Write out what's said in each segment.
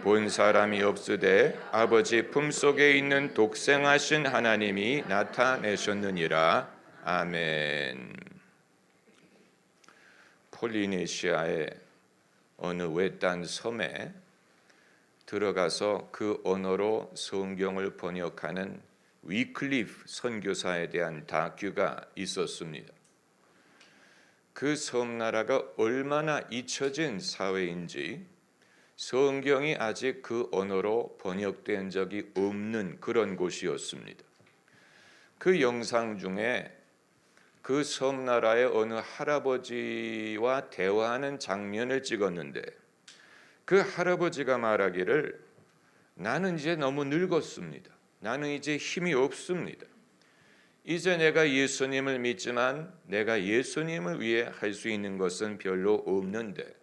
본 사람이 없으되 아버지 품속에 있는 독생하신 하나님이 나타내셨느니라. 아멘. 폴리네시아의 어느 외딴 섬에 들어가서 그 언어로 성경을 번역하는 위클리프 선교사에 대한 다큐가 있었습니다. 그 섬나라가 얼마나 잊혀진 사회인지 성경이 아직 그 언어로 번역된 적이 없는 그런 곳이었습니다. 그 영상 중에 그 섬나라의 어느 할아버지와 대화하는 장면을 찍었는데 그 할아버지가 말하기를 나는 이제 너무 늙었습니다. 나는 이제 힘이 없습니다. 이제 내가 예수님을 믿지만 내가 예수님을 위해 할 수 있는 것은 별로 없는데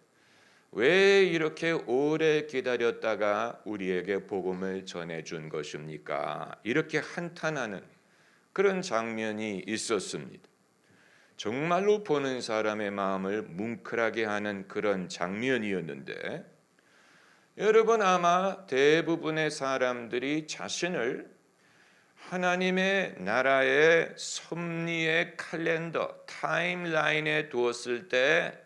왜 이렇게 오래 기다렸다가 우리에게 복음을 전해준 것입니까? 이렇게 한탄하는 그런 장면이 있었습니다. 정말로 보는 사람의 마음을 뭉클하게 하는 그런 장면이었는데 여러분 아마 대부분의 사람들이 자신을 하나님의 나라의 섭리의 칼렌더, 타임라인에 두었을 때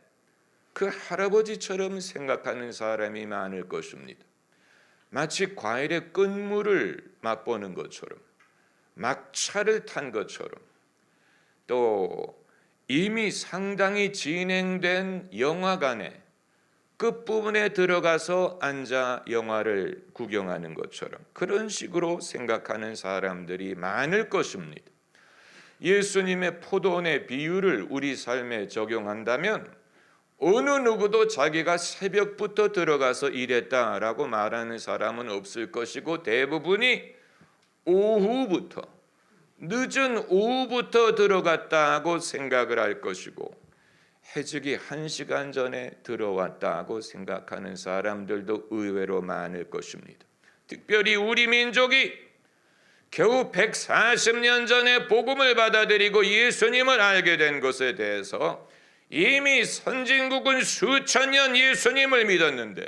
그 할아버지처럼 생각하는 사람이 많을 것입니다. 마치 과일의 끝물을 맛보는 것처럼, 막차를 탄 것처럼, 또 이미 상당히 진행된 영화관에 끝부분에 들어가서 앉아 영화를 구경하는 것처럼 그런 식으로 생각하는 사람들이 많을 것입니다. 예수님의 포도원의 비유를 우리 삶에 적용한다면 어느 누구도 자기가 새벽부터 들어가서 일했다라고 말하는 사람은 없을 것이고 대부분이 오후부터 늦은 오후부터 들어갔다고 생각을 할 것이고 해지기 1시간 전에 들어왔다고 생각하는 사람들도 의외로 많을 것입니다. 특별히 우리 민족이 겨우 140년 전에 복음을 받아들이고 예수님을 알게 된 것에 대해서 이미 선진국은 수천 년 예수님을 믿었는데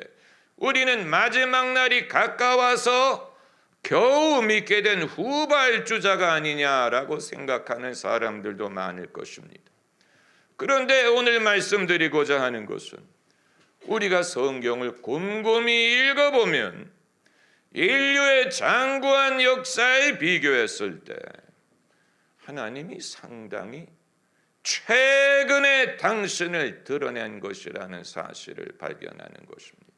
우리는 마지막 날이 가까워서 겨우 믿게 된 후발주자가 아니냐라고 생각하는 사람들도 많을 것입니다. 그런데 오늘 말씀드리고자 하는 것은 우리가 성경을 곰곰이 읽어보면 인류의 장구한 역사에 비교했을 때 하나님이 상당히 최근에 당신을 드러낸 것이라는 사실을 발견하는 것입니다.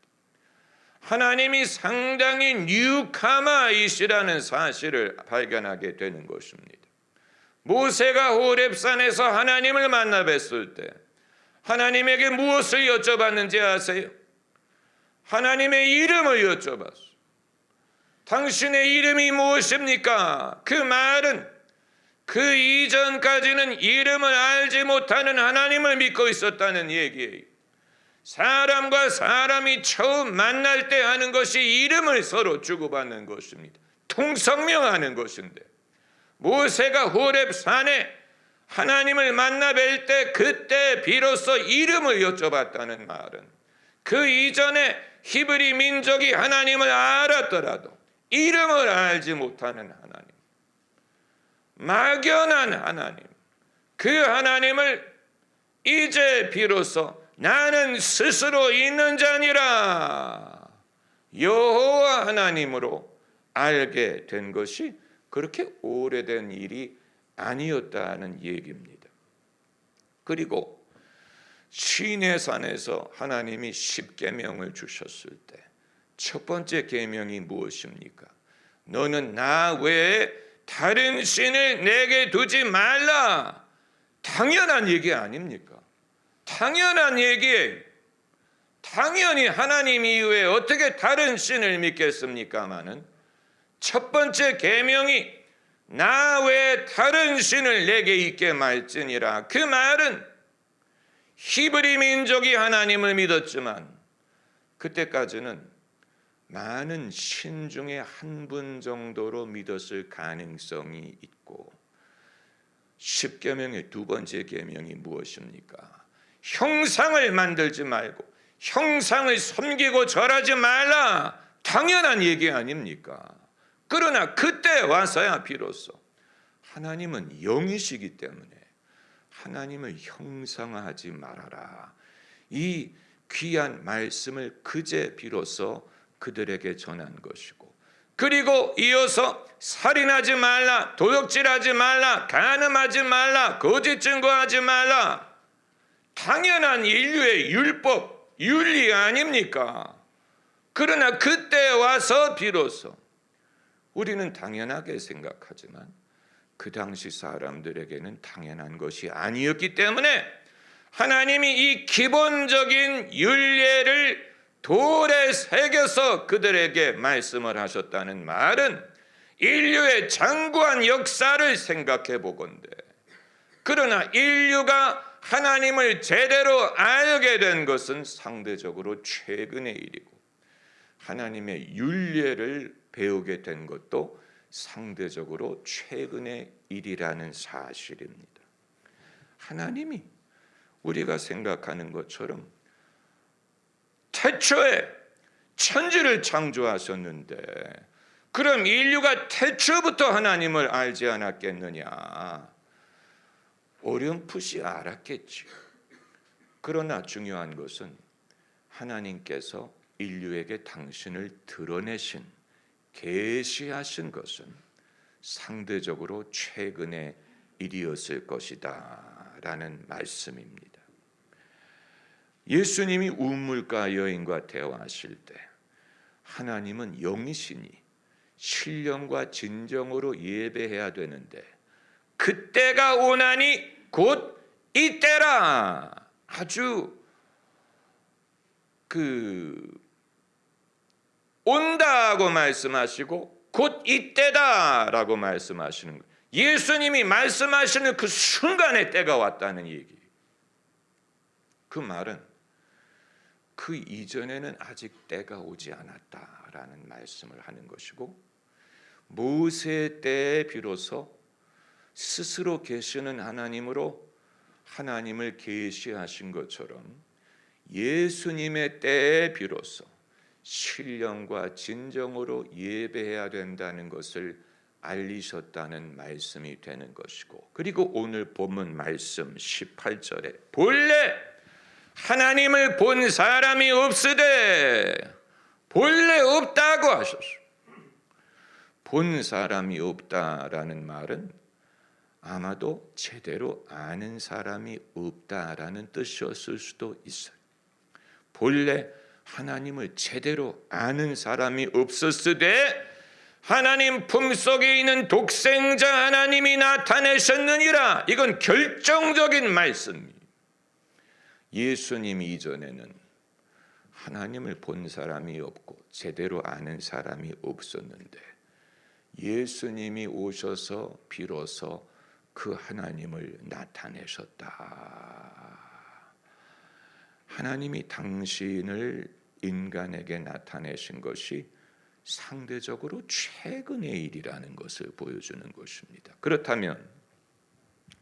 하나님이 상당히 뉴카마이시라는 사실을 발견하게 되는 것입니다. 모세가 호렙산에서 하나님을 만나 뵀을 때 하나님에게 무엇을 여쭤봤는지 아세요? 하나님의 이름을 여쭤봤어요. 당신의 이름이 무엇입니까? 그 말은 그 이전까지는 이름을 알지 못하는 하나님을 믿고 있었다는 얘기예요. 사람과 사람이 처음 만날 때 하는 것이 이름을 서로 주고받는 것입니다. 통성명하는 것인데 모세가 호렙산에 하나님을 만나 뵐 때 그때 비로소 이름을 여쭤봤다는 말은 그 이전에 히브리 민족이 하나님을 알았더라도 이름을 알지 못하는 하나님, 막연한 하나님, 그 하나님을 이제 비로소 나는 스스로 있는 자니라 여호와 하나님으로 알게 된 것이 그렇게 오래된 일이 아니었다는 얘기입니다. 그리고 시내산에서 하나님이 10계명을 주셨을 때 첫 번째 계명이 무엇입니까? 너는 나 외에 다른 신을 내게 두지 말라. 당연한 얘기 아닙니까? 당연한 얘기예요. 당연히 하나님 이외에 어떻게 다른 신을 믿겠습니까마는 첫 번째 계명이 나 외에 다른 신을 내게 있게 말지니라. 그 말은 히브리 민족이 하나님을 믿었지만 그때까지는 많은 신 중에 한 분 정도로 믿었을 가능성이 있고 10계명의 두 번째 계명이 무엇입니까? 형상을 만들지 말고 형상을 섬기고 절하지 말라. 당연한 얘기 아닙니까? 그러나 그때 와서야 비로소 하나님은 영이시기 때문에 하나님을 형상화하지 말아라, 이 귀한 말씀을 그제 비로소 그들에게 전한 것이고, 그리고 이어서 살인하지 말라, 도둑질하지 말라, 간음하지 말라, 거짓 증거하지 말라, 당연한 인류의 율법, 윤리 아닙니까? 그러나 그때 와서 비로소 우리는 당연하게 생각하지만 그 당시 사람들에게는 당연한 것이 아니었기 때문에 하나님이 이 기본적인 율례를 돌에 새겨서 그들에게 말씀을 하셨다는 말은 인류의 장구한 역사를 생각해 보건대, 그러나 인류가 하나님을 제대로 알게 된 것은 상대적으로 최근의 일이고, 하나님의 율례를 배우게 된 것도 상대적으로 최근의 일이라는 사실입니다. 하나님이 우리가 생각하는 것처럼 태초에 천지를 창조하셨는데, 그럼 인류가 태초부터 하나님을 알지 않았겠느냐? 어렴풋이 알았겠지요. 그러나 중요한 것은 하나님께서 인류에게 당신을 드러내신, 계시하신 것은 상대적으로 최근의 일이었을 것이다 라는 말씀입니다. 예수님이 우물가 여인과 대화하실 때 하나님은 영이시니 신령과 진정으로 예배해야 되는데 그때가 오나니 곧 이때라, 아주 온다고 말씀하시고 곧 이때다라고 말씀하시는 거예요. 예수님이 말씀하시는 그 순간에 때가 왔다는 얘기. 그 말은 그 이전에는 아직 때가 오지 않았다라는 말씀을 하는 것이고, 모세 때에 비로소 스스로 계시는 하나님으로 하나님을 계시하신 것처럼 예수님의 때에 비로소 신령과 진정으로 예배해야 된다는 것을 알리셨다는 말씀이 되는 것이고, 그리고 오늘 본문 말씀 18절에 본래 하나님을 본 사람이 없으되, 본래 없다고 하셨어요. 본 사람이 없다라는 말은 아마도 제대로 아는 사람이 없다라는 뜻이었을 수도 있어요. 본래 하나님을 제대로 아는 사람이 없었으되 하나님 품속에 있는 독생자 하나님이 나타내셨느니라. 이건 결정적인 말씀입니다. 예수님 이전에는 하나님을 본 사람이 없고 제대로 아는 사람이 없었는데 예수님이 오셔서 비로소 그 하나님을 나타내셨다. 하나님이 당신을 인간에게 나타내신 것이 상대적으로 최근의 일이라는 것을 보여주는 것입니다. 그렇다면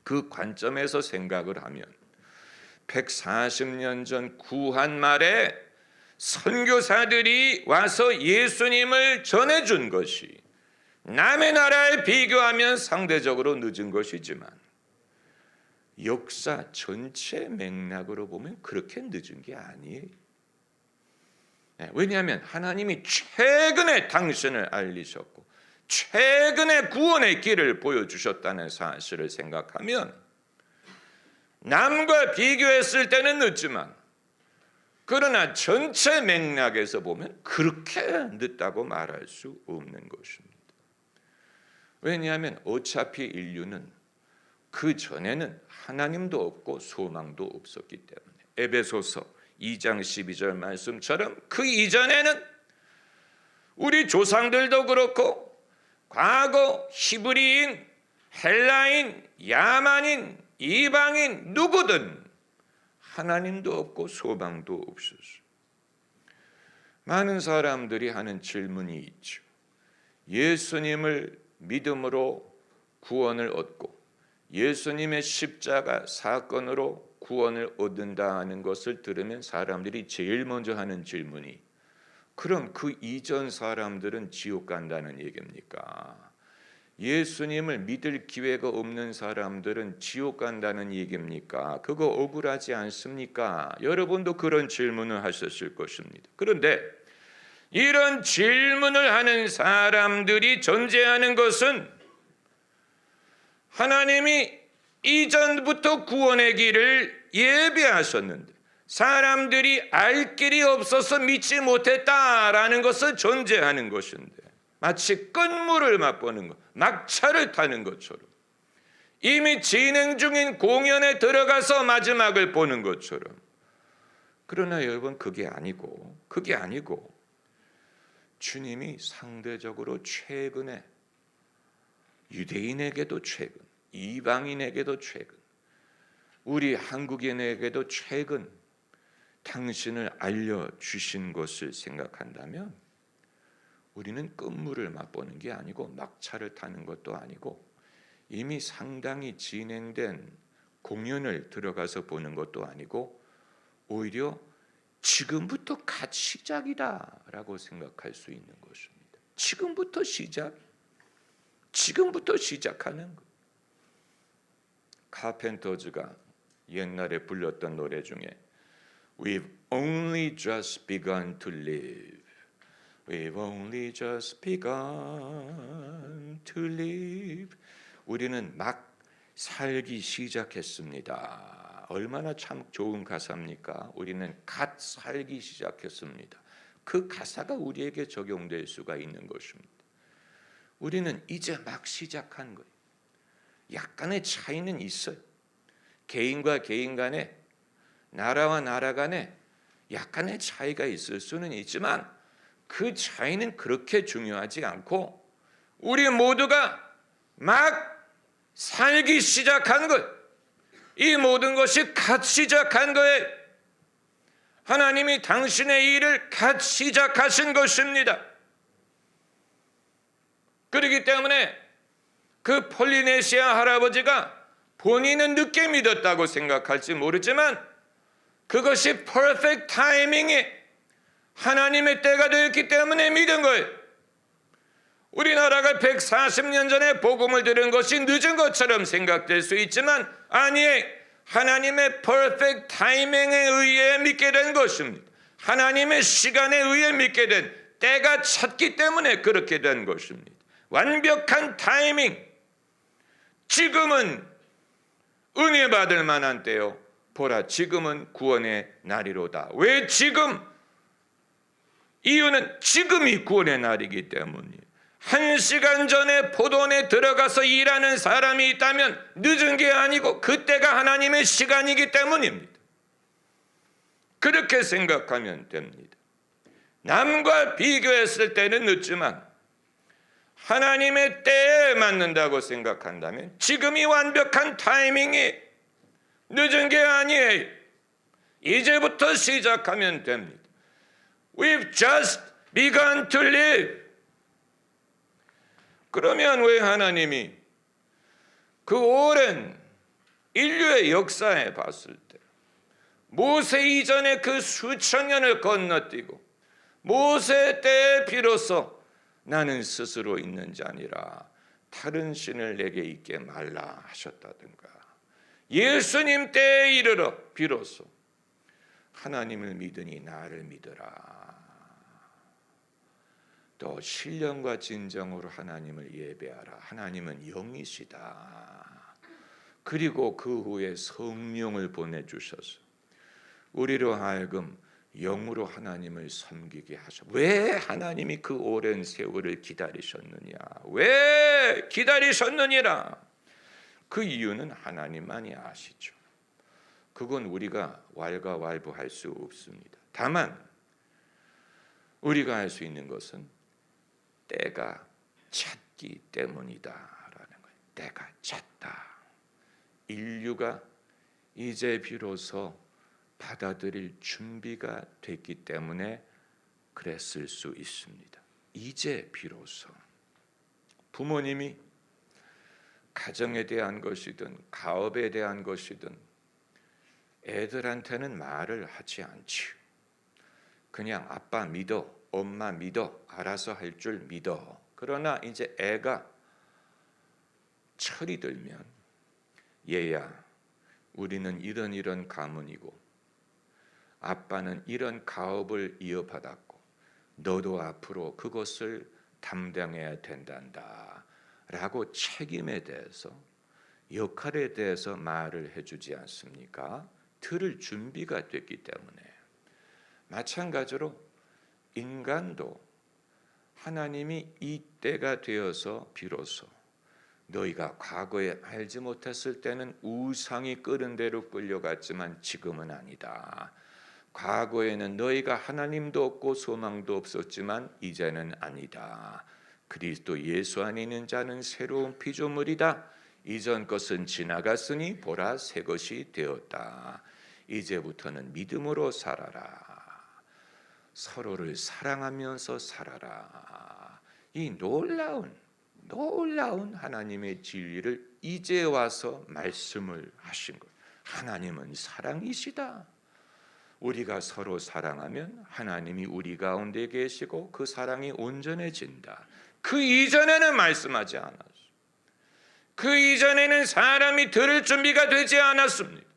그 관점에서 생각을 하면 140년 전 구한 말에 선교사들이 와서 예수님을 전해준 것이 남의 나라에 비교하면 상대적으로 늦은 것이지만 역사 전체 맥락으로 보면 그렇게 늦은 게 아니에요. 왜냐하면 하나님이 최근에 당신을 알리셨고 최근에 구원의 길을 보여주셨다는 사실을 생각하면 남과 비교했을 때는 늦지만 그러나 전체 맥락에서 보면 그렇게 늦다고 말할 수 없는 것입니다. 왜냐하면 어차피 인류는 그 전에는 하나님도 없고 소망도 없었기 때문에 에베소서 2장 12절 말씀처럼 그 이전에는 우리 조상들도 그렇고 과거 히브리인, 헬라인, 야만인, 이방인 누구든 하나님도 없고 소망도 없었어요. 많은 사람들이 하는 질문이 있죠. 예수님을 믿음으로 구원을 얻고 예수님의 십자가 사건으로 구원을 얻는다 하는 것을 들으면 사람들이 제일 먼저 하는 질문이 그럼 그 이전 사람들은 지옥 간다는 얘기입니까? 예수님을 믿을 기회가 없는 사람들은 지옥 간다는 얘기입니까? 그거 억울하지 않습니까? 여러분도 그런 질문을 하셨을 것입니다. 그런데 이런 질문을 하는 사람들이 존재하는 것은 하나님이 이전부터 구원의 길을 예비하셨는데 사람들이 알 길이 없어서 믿지 못했다라는 것은 존재하는 것인데, 마치 끝물을 맛보는 것, 막차를 타는 것처럼, 이미 진행 중인 공연에 들어가서 마지막을 보는 것처럼. 그러나 여러분, 그게 아니고 주님이 상대적으로 최근에 유대인에게도 최근, 이방인에게도 최근, 우리 한국인에게도 최근 당신을 알려주신 것을 생각한다면 우리는 끝물을 맛보는 게 아니고 막차를 타는 것도 아니고 이미 상당히 진행된 공연을 들어가서 보는 것도 아니고 오히려 지금부터 갓 시작이다라고 생각할 수 있는 것입니다. 지금부터 시작하는 것. 카펜터즈가 옛날에 불렀던 노래 중에 We've only just begun to live. We've only just begun to live. 우리는 막 살기 시작했습니다. 얼마나 참 좋은 가사입니까? 우리는 갓 살기 시작했습니다. 그 가사가 우리에게 적용될 수가 있는 것입니다. 우리는 이제 막 시작한 거예요. 약간의 차이는 있어요. 개인과 개인 간에, 나라와 나라 간에 약간의 차이가 있을 수는 있지만 그 차이는 그렇게 중요하지 않고 우리 모두가 막 살기 시작한 것, 이 모든 것이 갓 시작한 거예요. 하나님이 당신의 일을 갓 시작하신 것입니다. 그렇기 때문에 그 폴리네시아 할아버지가 본인은 늦게 믿었다고 생각할지 모르지만 그것이 퍼펙트 타이밍이 하나님의 때가 되었기 때문에 믿은 거예요. 우리나라가 140년 전에 복음을 들은 것이 늦은 것처럼 생각될 수 있지만 아니에요. 하나님의 퍼펙트 타이밍에 의해 믿게 된 것입니다. 하나님의 시간에 의해 믿게 된, 때가 찼기 때문에 그렇게 된 것입니다. 완벽한 타이밍. 지금은 은혜 받을 만한 때요. 보라, 지금은 구원의 날이로다. 왜 지금? 이유는 지금이 구원의 날이기 때문이에요. 1시간 전에 포도원에 들어가서 일하는 사람이 있다면 늦은 게 아니고 그때가 하나님의 시간이기 때문입니다. 그렇게 생각하면 됩니다. 남과 비교했을 때는 늦지만 하나님의 때에 맞는다고 생각한다면 지금이 완벽한 타이밍이, 늦은 게 아니에요. 이제부터 시작하면 됩니다. We've just begun to live. 그러면 왜 하나님이 그 오랜 인류의 역사에 봤을 때 모세 이전에 그 수천 년을 건너뛰고 모세 때에 비로소 나는 스스로 있는 자니라 다른 신을 내게 있게 말라 하셨다든가, 예수님 때에 이르러 비로소 하나님을 믿으니 나를 믿으라, 또 신령과 진정으로 하나님을 예배하라, 하나님은 영이시다. 그리고 그 후에 성령을 보내주셔서 우리로 하여금 영으로 하나님을 섬기게 하셔. 왜 하나님이 그 오랜 세월을 기다리셨느냐? 왜 기다리셨느니라? 그 이유는 하나님만이 아시죠. 그건 우리가 왈가왈부할 수 없습니다. 다만 우리가 할 수 있는 것은 때가 찼기 때문이다라는 거예요. 때가 찼다. 인류가 이제 비로소 받아들일 준비가 됐기 때문에 그랬을 수 있습니다. 이제 비로소 부모님이 가정에 대한 것이든 가업에 대한 것이든 애들한테는 말을 하지 않지. 그냥 아빠 믿어, 엄마 믿어. 알아서 할 줄 믿어. 그러나 이제 애가 철이 들면 얘야, 우리는 이런 가문이고 아빠는 이런 가업을 이어받았고 너도 앞으로 그것을 담당해야 된단다 라고 책임에 대해서, 역할에 대해서 말을 해주지 않습니까? 들을 준비가 됐기 때문에. 마찬가지로 인간도 하나님이 이 때가 되어서 비로소 너희가 과거에 알지 못했을 때는 우상이 끌은 대로 끌려갔지만 지금은 아니다. 과거에는 너희가 하나님도 없고 소망도 없었지만 이제는 아니다. 그리스도 예수 안에 있는 자는 새로운 피조물이다. 이전 것은 지나갔으니 보라 새 것이 되었다. 이제부터는 믿음으로 살아라. 서로를 사랑하면서 살아라. 이 놀라운 하나님의 진리를 이제 와서 말씀을 하신 거예요. 하나님은 사랑이시다. 우리가 서로 사랑하면 하나님이 우리 가운데 계시고 그 사랑이 온전해진다. 그 이전에는 말씀하지 않았어요. 그 이전에는 사람이 들을 준비가 되지 않았습니다.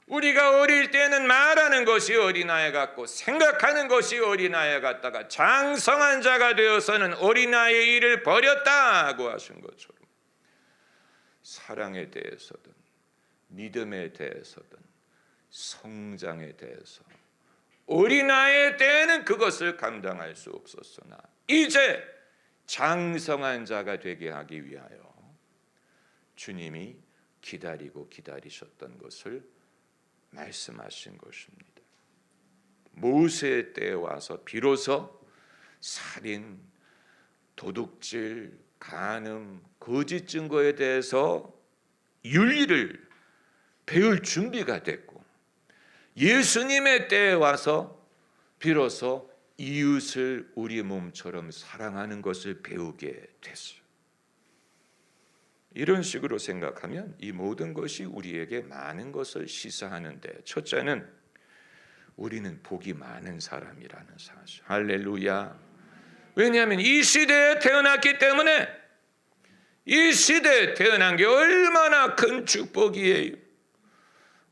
우리가 어릴 때는 말하는 것이 어린아이 같고 생각하는 것이 어린아이 같다가 장성한 자가 되어서는 어린아이의 일을 버렸다고 하신 것처럼 사랑에 대해서든 믿음에 대해서든 성장에 대해서 어린아이의 때에는 그것을 감당할 수 없었으나 이제 장성한 자가 되게 하기 위하여 주님이 기다리고 기다리셨던 것을 말씀하신 것입니다. 모세의 때에 와서 비로소 살인, 도둑질, 간음, 거짓 증거에 대해서 윤리를 배울 준비가 됐고, 예수님의 때에 와서 비로소 이웃을 우리 몸처럼 사랑하는 것을 배우게 됐어요. 이런 식으로 생각하면 이 모든 것이 우리에게 많은 것을 시사하는데, 첫째는 우리는 복이 많은 사람이라는 사실. 할렐루야. 왜냐하면 이 시대에 태어났기 때문에, 이 시대에 태어난 게 얼마나 큰 축복이에요.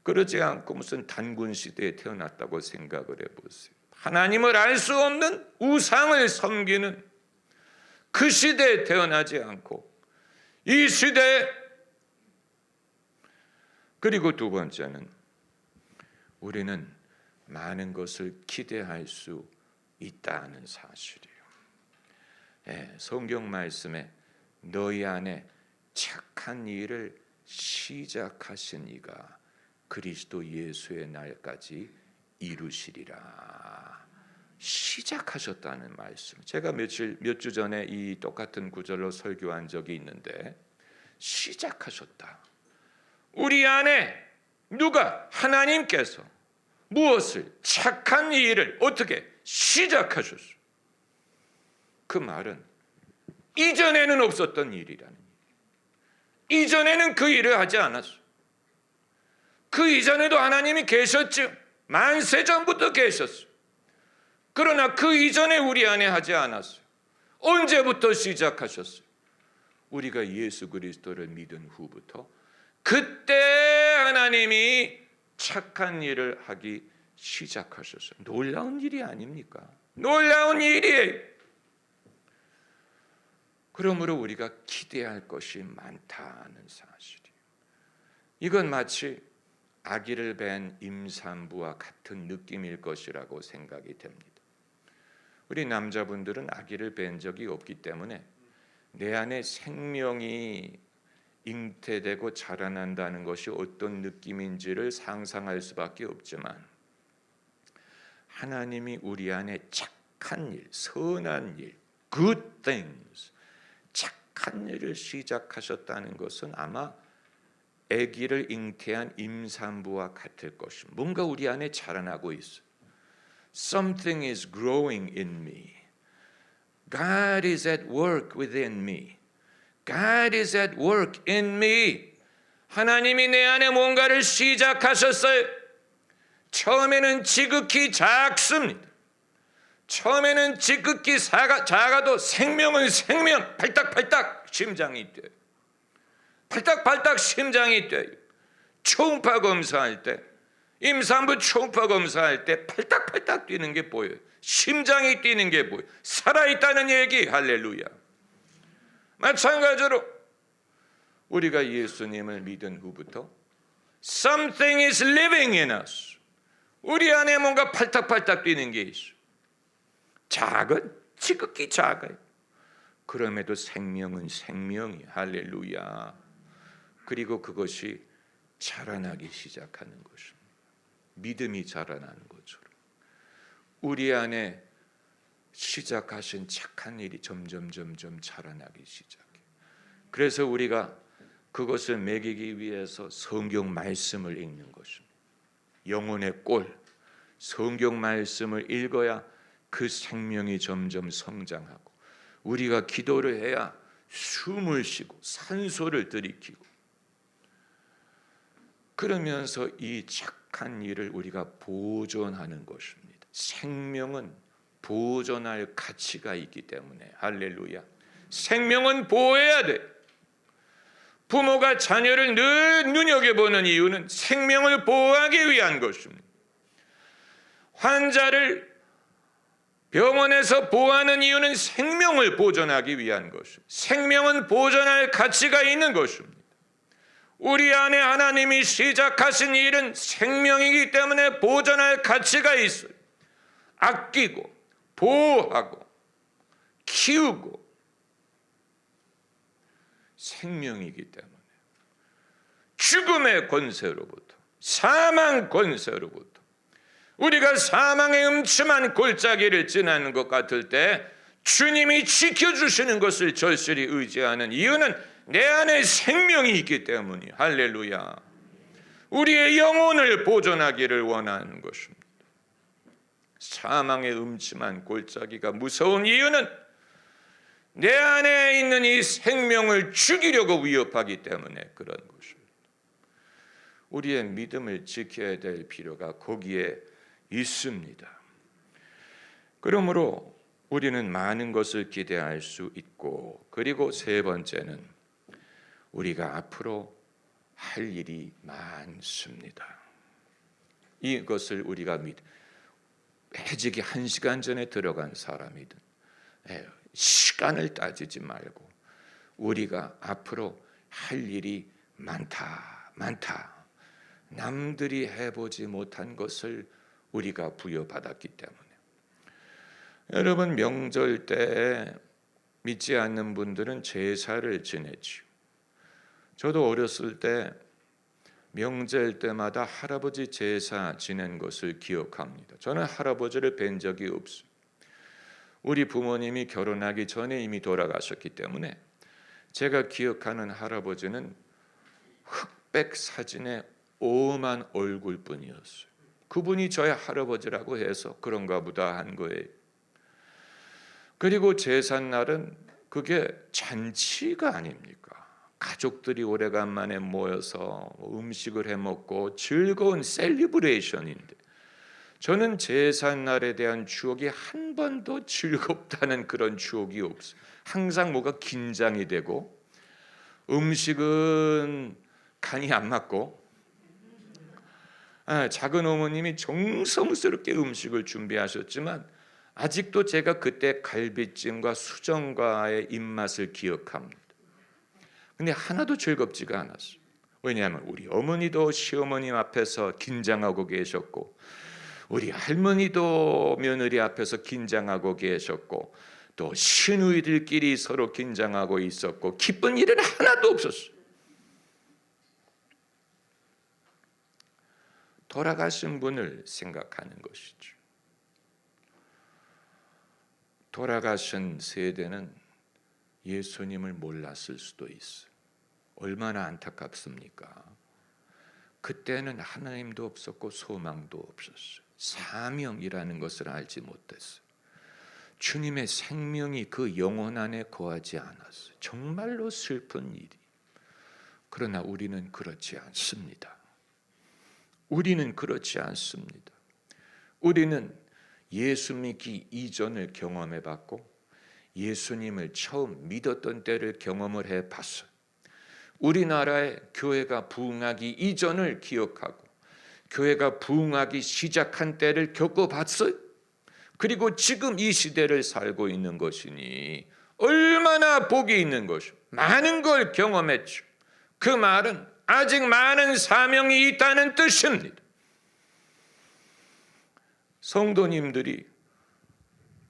그러지 않고 무슨 단군 시대에 태어났다고 생각을 해보세요. 하나님을 알 수 없는 우상을 섬기는 그 시대에 태어나지 않고 이 시대에, 그리고 두 번째는 우리는 많은 것을 기대할 수 있다는 사실이에요. 성경 말씀에 너희 안에 착한 일을 시작하신 이가 그리스도 예수의 날까지 이루시리라. 시작하셨다는 말씀. 제가 몇 주 전에 이 똑같은 구절로 설교한 적이 있는데, 시작하셨다. 우리 안에 누가? 하나님께서 무엇을? 착한 일을 어떻게? 시작하셨어요. 그 말은 이전에는 없었던 일이라는 일. 이전에는 그 일을 하지 않았어요. 그 이전에도 하나님이 계셨죠. 만세 전부터 계셨어요. 그러나 그 이전에 우리 안에 하지 않았어요. 언제부터 시작하셨어요? 우리가 예수 그리스도를 믿은 후부터 그때 하나님이 착한 일을 하기 시작하셨어요. 놀라운 일이 아닙니까? 놀라운 일이에요. 그러므로 우리가 기대할 것이 많다는 사실이에요. 이건 마치 아기를 뵌 임산부와 같은 느낌일 것이라고 생각이 됩니다. 우리 남자분들은 아기를 뵌 적이 없기 때문에 내 안에 생명이 잉태되고 자라난다는 것이 어떤 느낌인지를 상상할 수밖에 없지만, 하나님이 우리 안에 착한 일, 선한 일, good things, 착한 일을 시작하셨다는 것은 아마 아기를 잉태한 임산부와 같을 것입니다. 뭔가 우리 안에 자라나고 있어요. Something is growing in me. God is at work within me. God is at work in me. 하나님이 내 안에 뭔가를 시작하셨어요. 처음에는 지극히 작습니다. 처음에는 지극히 작아도 생명은 생명, 팔딱팔딱 심장이 뛰어요. 팔딱팔딱 심장이 뛰어요. 초음파 검사할 때, 임산부 초음파 검사할 때 팔딱팔딱 뛰는 게 보여요. 심장이 뛰는 게 보여요. 살아있다는 얘기, 할렐루야. 마찬가지로 우리가 예수님을 믿은 후부터 Something is living in us. 우리 안에 뭔가 팔딱팔딱 뛰는 게 있어요. 지극히 작아요. 그럼에도 생명은 생명이, 할렐루야. 그리고 그것이 자라나기 시작하는 것입니다. 믿음이 자라나는 것처럼 우리 안에 시작하신 착한 일이 점점 자라나기 시작해요. 그래서 우리가 그것을 먹이기 위해서 성경 말씀을 읽는 것입니다. 영혼의 꼴, 성경 말씀을 읽어야 그 생명이 점점 성장하고, 우리가 기도를 해야 숨을 쉬고 산소를 들이키고, 그러면서 이 착한 일을 우리가 보존하는 것입니다. 생명은 보존할 가치가 있기 때문에, 할렐루야. 생명은 보호해야 돼. 부모가 자녀를 늘 눈여겨보는 이유는 생명을 보호하기 위한 것입니다. 환자를 병원에서 보호하는 이유는 생명을 보존하기 위한 것입니다. 생명은 보존할 가치가 있는 것입니다. 우리 안에 하나님이 시작하신 일은 생명이기 때문에 보존할 가치가 있어요. 아끼고 보호하고 키우고 생명이기 때문에 죽음의 권세로부터, 사망 권세로부터, 우리가 사망의 음침한 골짜기를 지나는 것 같을 때 주님이 지켜주시는 것을 절실히 의지하는 이유는 내 안에 생명이 있기 때문이에요. 할렐루야. 우리의 영혼을 보존하기를 원하는 것입니다. 사망의 음침한 골짜기가 무서운 이유는 내 안에 있는 이 생명을 죽이려고 위협하기 때문에 그런 것입니다. 우리의 믿음을 지켜야 될 필요가 거기에 있습니다. 그러므로 우리는 많은 것을 기대할 수 있고, 그리고 세 번째는 우리가 앞으로 할 일이 많습니다. 이것을 우리가 해지기 1시간 전에 들어간 사람이든 시간을 따지지 말고 우리가 앞으로 할 일이 많다. 남들이 해보지 못한 것을 우리가 부여받았기 때문에. 여러분, 명절 때 믿지 않는 분들은 제사를 지내지요. 저도 어렸을 때 명절 때마다 할아버지 제사 지낸 것을 기억합니다. 저는 할아버지를 뵌 적이 없어요. 우리 부모님이 결혼하기 전에 이미 돌아가셨기 때문에 제가 기억하는 할아버지는 흑백 사진의 오만 얼굴뿐이었어요. 그분이 저의 할아버지라고 해서 그런가 보다 한 거예요. 그리고 제삿날은 그게 잔치가 아닙니까? 가족들이 오래간만에 모여서 음식을 해먹고 즐거운 셀리브레이션인데, 저는 제삿날에 대한 추억이 한 번도 즐겁다는 그런 추억이 없어요. 항상 뭐가 긴장이 되고 음식은 간이 안 맞고, 작은 어머님이 정성스럽게 음식을 준비하셨지만 아직도 제가 그때 갈비찜과 수정과의 입맛을 기억합니다. 근데 하나도 즐겁지가 않았어요. 왜냐하면 우리 어머니도 시어머님 앞에서 긴장하고 계셨고, 우리 할머니도 며느리 앞에서 긴장하고 계셨고, 또 시누이들끼리 서로 긴장하고 있었고, 기쁜 일은 하나도 없었어요. 돌아가신 분을 생각하는 것이죠. 돌아가신 세대는 예수님을 몰랐을 수도 있어요. 얼마나 안타깝습니까? 그때는 하나님도 없었고 소망도 없었어요. 사명이라는 것을 알지 못했어요. 주님의 생명이 그 영혼 안에 거하지 않았어요. 정말로 슬픈 일이. 그러나 우리는 그렇지 않습니다. 우리는 그렇지 않습니다. 우리는 예수 믿기 이전을 경험해 봤고 예수님을 처음 믿었던 때를 경험을 해 봤어요. 우리나라의 교회가 부흥하기 이전을 기억하고 교회가 부흥하기 시작한 때를 겪어봤어요. 그리고 지금 이 시대를 살고 있는 것이니 얼마나 복이 있는 것이오. 많은 걸 경험했죠. 그 말은 아직 많은 사명이 있다는 뜻입니다. 성도님들이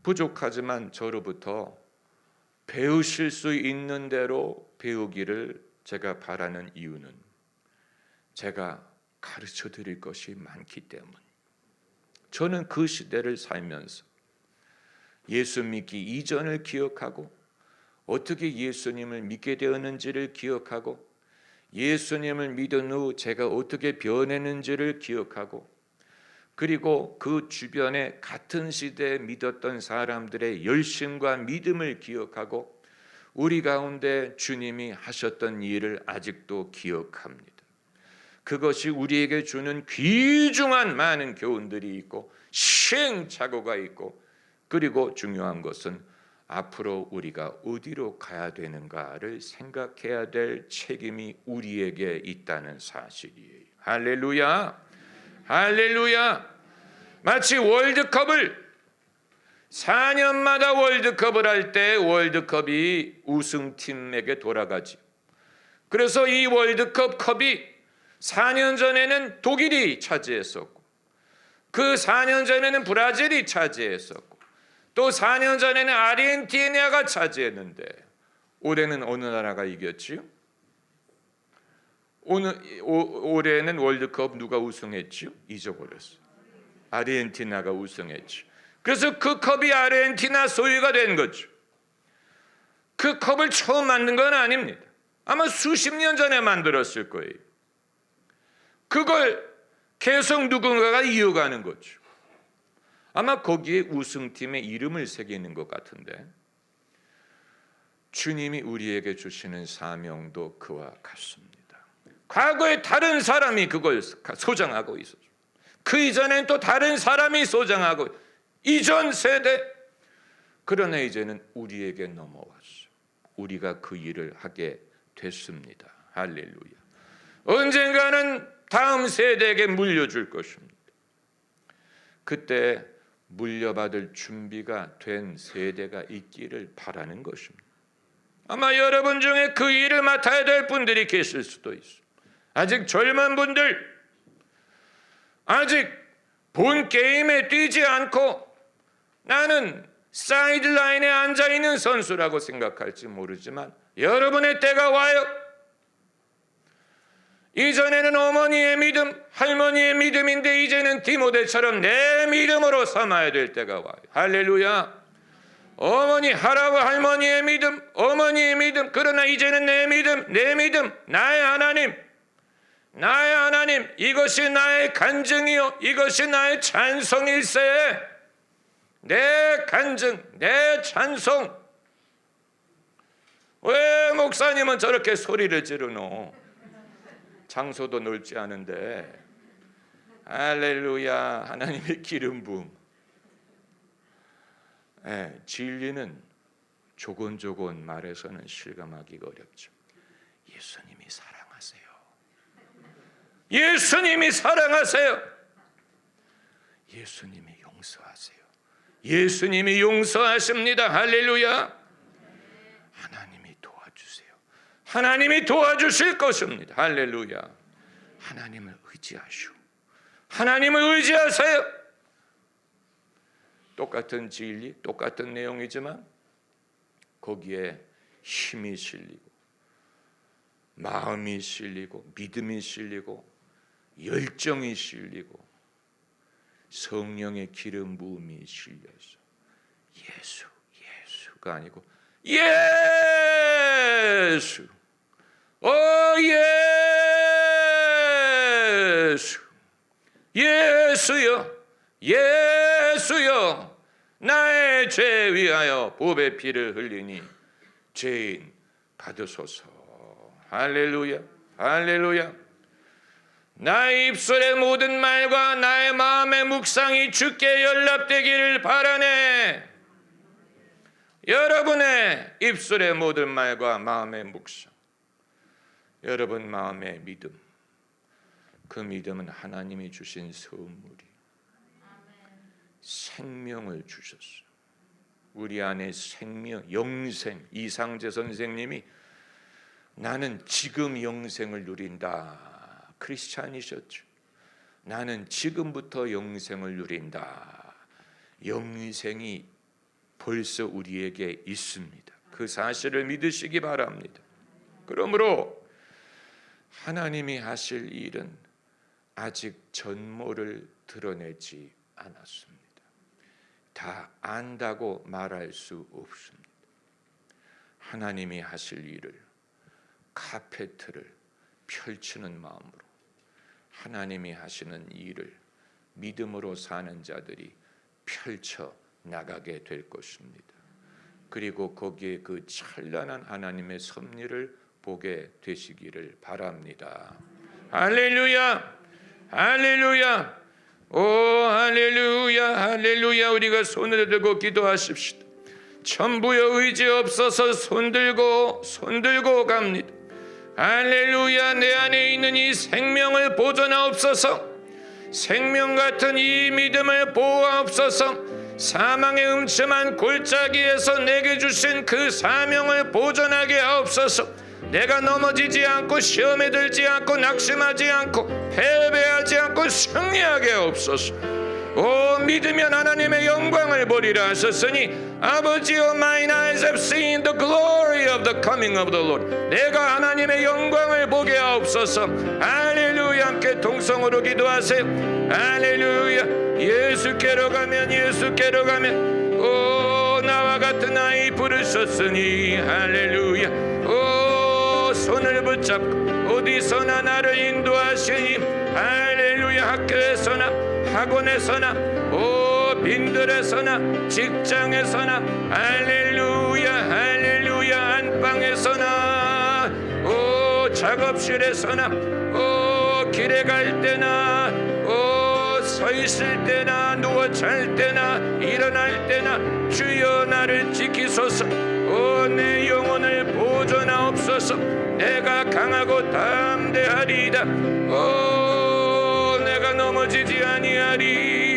부족하지만 저로부터 배우실 수 있는 대로 배우기를 제가 바라는 이유는 제가 가르쳐 드릴 것이 많기 때문. 저는 그 시대를 살면서 예수 믿기 이전을 기억하고 어떻게 예수님을 믿게 되었는지를 기억하고 예수님을 믿은 후 제가 어떻게 변했는지를 기억하고 그리고 그 주변에 같은 시대에 믿었던 사람들의 열심과 믿음을 기억하고 우리 가운데 주님이 하셨던 일을 아직도 기억합니다. 그것이 우리에게 주는 귀중한 많은 교훈들이 있고 시행착오가 있고 그리고 중요한 것은 앞으로 우리가 어디로 가야 되는가를 생각해야 될 책임이 우리에게 있다는 사실이에요. 할렐루야, 할렐루야. 마치 월드컵을 4년마다 월드컵을 할 때 월드컵이 우승팀에게 돌아가지. 그래서 이 월드컵 컵이 4년 전에는 독일이 차지했었고 그 4년 전에는 브라질이 차지했었고 또 4년 전에는 아르헨티나가 차지했는데 올해는 어느 나라가 이겼지요? 올해는 월드컵 누가 우승했지요? 잊어버렸어요. 아르헨티나가 우승했죠. 그래서 그 컵이 아르헨티나 소유가 된 거죠. 그 컵을 처음 만든 건 아닙니다. 아마 수십 년 전에 만들었을 거예요. 그걸 계속 누군가가 이어가는 거죠. 아마 거기에 우승팀의 이름을 새기는 것 같은데 주님이 우리에게 주시는 사명도 그와 같습니다. 과거에 다른 사람이 그걸 소장하고 있었죠. 그 이전엔 또 다른 사람이 소장하고 이전 세대. 그러나 이제는 우리에게 넘어왔어요. 우리가 그 일을 하게 됐습니다. 할렐루야. 언젠가는 다음 세대에게 물려줄 것입니다. 그때 물려받을 준비가 된 세대가 있기를 바라는 것입니다. 아마 여러분 중에 그 일을 맡아야 될 분들이 계실 수도 있어요. 아직 젊은 분들, 아직 본 게임에 뛰지 않고 나는 사이드라인에 앉아있는 선수라고 생각할지 모르지만 여러분의 때가 와요. 이전에는 어머니의 믿음, 할머니의 믿음인데 이제는 디모데처럼 내 믿음으로 삼아야 될 때가 와요. 할렐루야. 어머니, 할머니의 믿음, 어머니의 믿음. 그러나 이제는 내 믿음, 나의 하나님, 나의 하나님, 이것이 나의 간증이요, 이것이 나의 찬송일세. 내 간증, 내 찬송. 왜 목사님은 저렇게 소리를 지르노? 장소도 넓지 않은데. 할렐루야. 하나님의 기름 부음. 진리는 조곤조곤 말해서는 실감하기가 어렵죠. 예수님이 사랑하세요. 예수님이 사랑하세요. 예수님이 용서하세요. 예수님이 용서하십니다. 할렐루야. 하나님이 도와주세요. 하나님이 도와주실 것입니다. 할렐루야. 하나님을 의지하시오. 하나님을 의지하세요. 똑같은 진리, 똑같은 내용이지만 거기에 힘이 실리고 마음이 실리고 믿음이 실리고 열정이 실리고 성령의 기름 부음이 실려서 예수가 아니고 예수, 예수여, 예수여, 나의 죄 위하여 보배 피를 흘리니 죄인 받으소서. 할렐루야, 할렐루야. 나의 입술의 모든 말과 나의 마음의 묵상이 주께 연락되기를 바라네. 여러분의 입술의 모든 말과 마음의 묵상, 여러분 마음의 믿음, 그 믿음은 하나님이 주신 선물이 생명을 주셨어요. 우리 안에 생명, 영생. 이상재 선생님이 나는 지금 영생을 누린다 크리스찬이셨죠. 나는 지금부터 영생을 누린다. 영생이 벌써 우리에게 있습니다. 그 사실을 믿으시기 바랍니다. 그러므로 하나님이 하실 일은 아직 전모를 드러내지 않았습니다. 다 안다고 말할 수 없습니다. 하나님이 하실 일을 카페트를 펼치는 마음으로 하나님이 하시는 일을 믿음으로 사는 자들이 펼쳐 나가게 될 것입니다. 그리고 거기에 그 찬란한 하나님의 섭리를 보게 되시기를 바랍니다. 할렐루야, 할렐루야, 오 할렐루야, 할렐루야. 우리가 손을 들고 기도하십시다. 천부여 의지 없어서 손들고 갑니다. 할렐루야. 내 안에 있는 이 생명을 보존하옵소서. 생명 같은 이 믿음을 보호하옵소서. 사망의 음침한 골짜기에서 내게 주신 그 사명을 보존하게 하옵소서. 내가 넘어지지 않고 시험에 들지 않고 낙심하지 않고 패배하지 않고 승리하게 하옵소서. 오 믿으면 하나님의 영광을 보리라 하셨으니 아버지여 mine eyes have seen the glory of the coming of the Lord. 내가 하나님의 영광을 보게 하옵소서. 할렐루야. 함께 동성으로 기도하세요. 할렐루야. 예수께로 가면 오 나와 같은 아이 부르셨으니 할렐루야. 오 손을 붙잡고 어디서나 나를 인도하시니 할렐루야. 학교에서나 학원에서나 오 빈들에서나 직장에서나 할렐루야. 할렐루야. 안방에서나 오 작업실에서나 오 길에 갈 때나 오 서 있을 때나 누워 잘 때나 일어날 때나 주여 나를 지키소서. 오 내 영혼을 보존하옵소서. 내가 강하고 담대하리이다. 오 내가 넘어지지 아니하리.